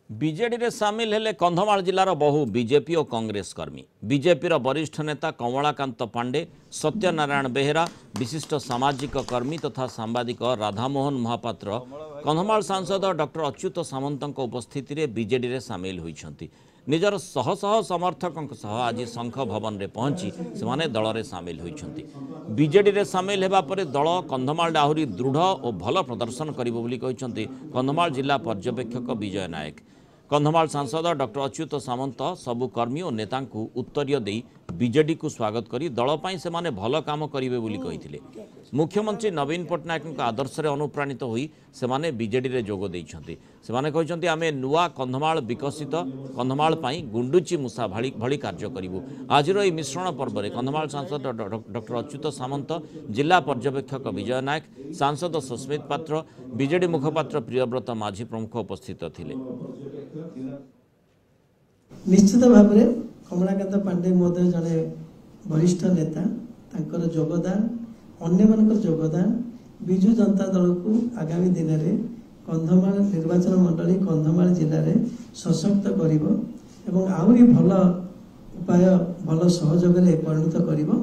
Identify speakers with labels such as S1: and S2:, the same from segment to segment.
S1: BJD रे सामिल हेले कंधमाल जिलार बहु बीजेपी और कांग्रेस कर्मी। बीजेपी वरिष्ठ नेता कमलाकांत पांडे, सत्यनारायण बेहेरा, विशिष्ट सामाजिक कर्मी तथा सांबादिक राधामोहन महापात्र, कंधमाल सांसद डॉक्टर अच्युत सामंत उपस्थिति रे बीजेडी रे सामिल होइछंती। निजर शह शह समर्थकों सह आज शंख भवन रे पहुंची से दल रे सामिल होइछंती। बीजेडी रे सामिल हेबा परे दल कंधमाल आहुरी दृढ़ और भल प्रदर्शन करिबो बोली कहिसंती कंधमाल जिला पर्यवेक्षक विजय नायक। कंधमाल सांसद डॉक्टर अच्युत सामंत सबु कर्मी और नेता उत्तर दे बीजेडी को स्वागत करी दल पाई से माने भल काम करिवे बोली कहिथिले। मुख्यमंत्री नवीन पट्टनायक आदर्श रे अनुप्राणित होई से माने बीजेडी रे जोग देइछंती। से माने कहिसंती आमे नुआ कंधमाल विकसित कंधमाल पाई गुंडुची मूसा भली कार्य करिवु। आजिर एही मिश्रण पर्व रे कंधमाल सांसद डॉक्टर अच्युत सामंत, जिला पर्यवेक्षक विजय नायक, सांसद सुस्मित पात्र, बीजेडी मुखपात्र प्रियव्रत माझी प्रमुख उपस्थित थिले।
S2: निश्चित भाव में कमलाकांत पांडे महोदय जड़े वरिष्ठ नेता तांकर योगदान अन्य मानकर योगदान विजु जनता दल को आगामी दिन में कंधमाल निर्वाचन मंडली कंधमाल जिले में सशक्त करिवो एवं आहुरी भल उपाय भल सहयोग में परिणत करिवो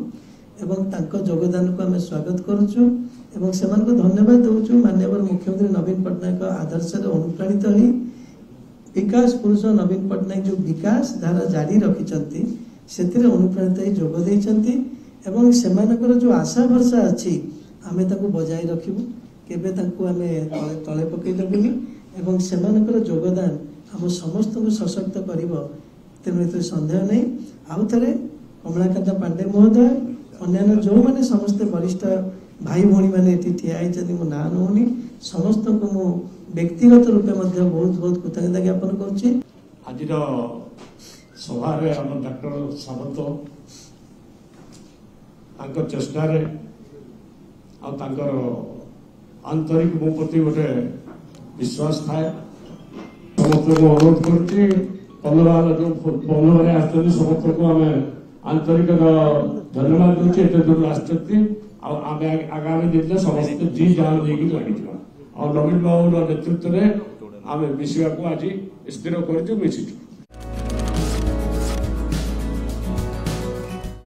S2: एवं तांको योगदान को आम स्वागत करुचु एवं सेमान को धन्यवाद दउचु। माननीय मुख्यमंत्री नवीन पट्टनायक आदर्श अनुप्राणित होई विकास पुरुष नवीन पट्टनायक जो विकास धारा जारी रखिंट से अनुप्राणित जोग देइछंती एवं सेमानकर जो आशा भरसा अच्छी आमे ताकू बजाय रखिबु केबे ताकू आमे तले पकईदेबुनी एवं सेमानकर योगदान आम समस्त को सशक्त करिवो तेणु संदेह नहीं। आउ थे कमलाकांत पांडे महोदय अन्य जो मैंने समस्ते वरिष्ठ भाई भौणी मैंने ठिया मो ना नौनी समस्त को मु व्यक्तिगत रूपे बहुत बहुत कृतज्ञता ज्ञापन करुच्ची।
S3: आज सभा डॉक्टर सामंत चेष्टा आंतरिक मो प्रति गोटे विश्वास थाए समस्त को अनुरोध करुच्ची कंधमाल जो बंधु मैंने आसते समस्त को आम आंतरिक धन्यवाद दूचे दूर आसमें आगामी दिन में समस्त जी जान देगी लगी और नवीन बाबू नेतृत्व में आम मिशा को आज स्थिर कर मिशिचु।